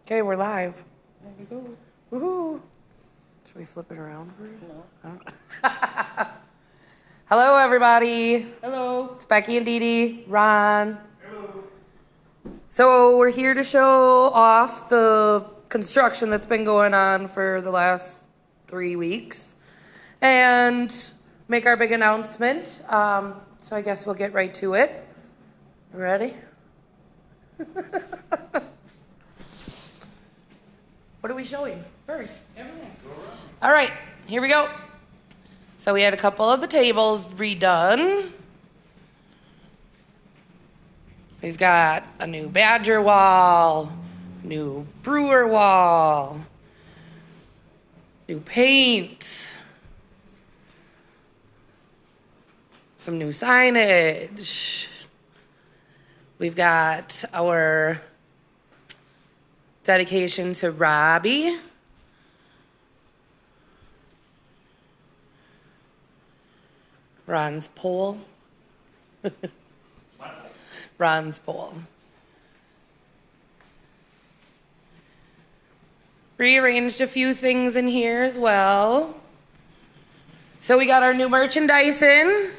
Okay, we're live. There we go. Woohoo! Should we flip it around for you? No. Hello, everybody. Hello. It's Becky and Dee Dee. Ron. Hello. So we're here to show off the construction that's been going on for the last 3 weeks and make our big announcement. So I guess we'll get right to it. Ready? What are we showing first? Everything. All right, here we go. So we had a couple of the tables redone. We've got a new Badger wall, new Brewer wall, new paint, some new signage. We've got our dedication to Robbie. Ron's pole. Ron's pole. Rearranged a few things in here as well. So we got our new merchandise in.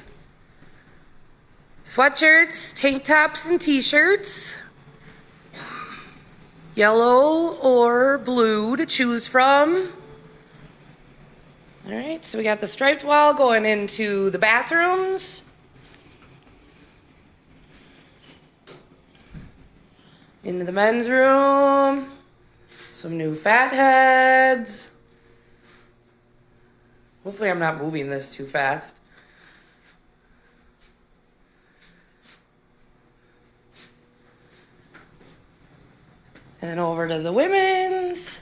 Sweatshirts, tank tops, and t-shirts. Yellow or blue to choose from. All right, so we got the striped wall going into the bathrooms. Into the men's room. Some new fat heads. Hopefully I'm not moving this too fast. And over to the women's.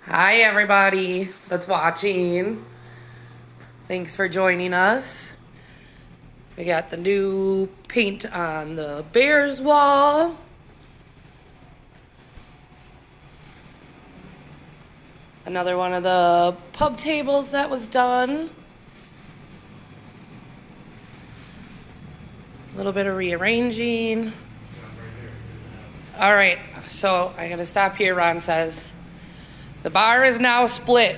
Hi, everybody that's watching. Thanks for joining us. We got the new paint on the Bears wall. Another one of the pub tables that was done. A little bit of rearranging. All right, so I gotta stop here. Ron says the bar is now split.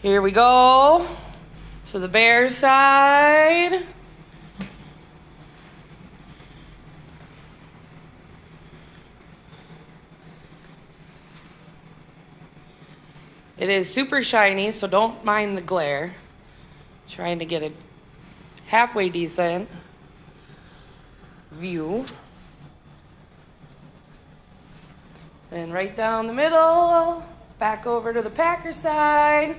Here we go. So the Bears side. It is super shiny, so don't mind the glare. Trying to get a halfway decent view. And right down the middle, back over to the Packer side.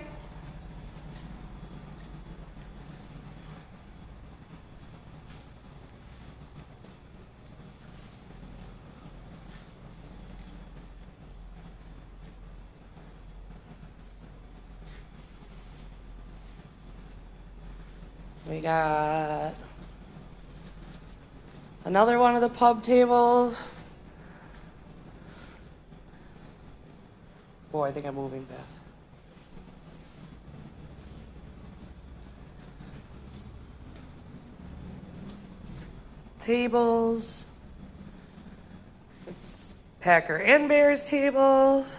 We got another one of the pub tables. Boy, I think I'm moving fast. Tables. It's Packer and Bears tables.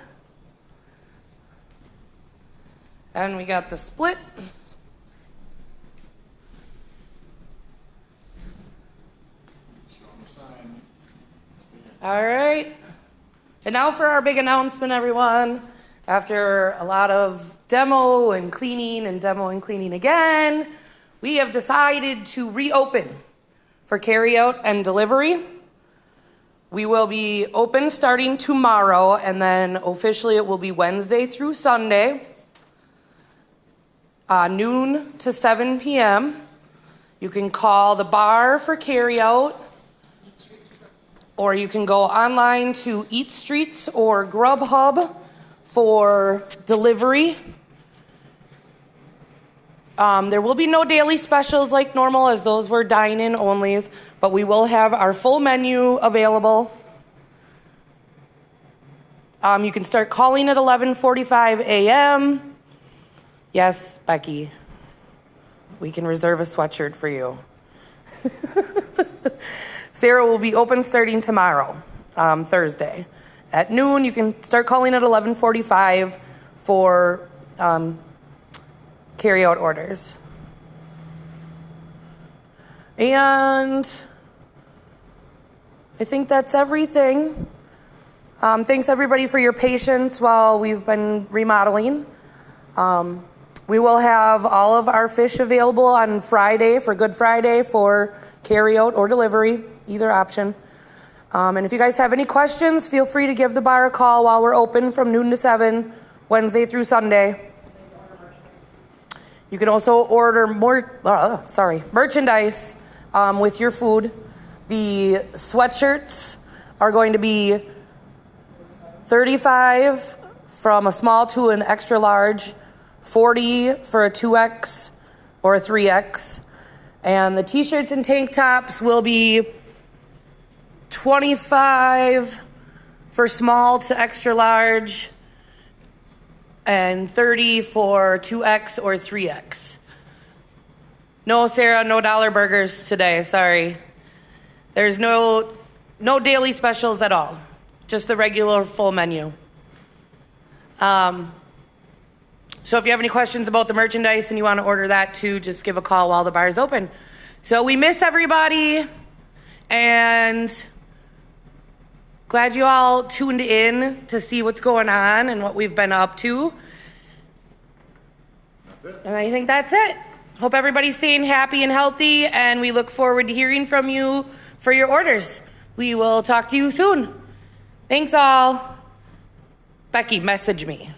And we got the split. All right. And now for our big announcement, everyone. After a lot of demo and cleaning again, we have decided to reopen for carryout and delivery. We will be open starting tomorrow, and then officially it will be Wednesday through Sunday, noon to 7 p.m. You can call the bar for carryout, or you can go online to Eat Streets or Grubhub for delivery. There will be no daily specials like normal, as those were dine-in onlys, but we will have our full menu available. You can start calling at 11:45 a.m. Yes, Becky. We can reserve a sweatshirt for you. Sarah will be open starting tomorrow, Thursday. At noon, you can start calling at 11:45 for carry-out orders. And I think that's everything. Thanks everybody for your patience while we've been remodeling. We will have all of our fish available on Friday for Good Friday for carry-out or delivery, either option. And if you guys have any questions, feel free to give the bar a call while we're open from noon to 7, Wednesday through Sunday. You can also order merchandise with your food. The sweatshirts are going to be $35 from a small to an extra large, $40 for a 2X or a 3X. And the t-shirts and tank tops will be $25 for small to extra large and $30 for 2X or 3X. No, Sarah, no dollar burgers today, sorry. There's no daily specials at all. Just the regular full menu. So if you have any questions about the merchandise and you want to order that too, just give a call while the bar is open. So we miss everybody, and glad you all tuned in to see what's going on and what we've been up to. That's it. And I think that's it. Hope everybody's staying happy and healthy, and we look forward to hearing from you for your orders. We will talk to you soon. Thanks all. Becky, message me.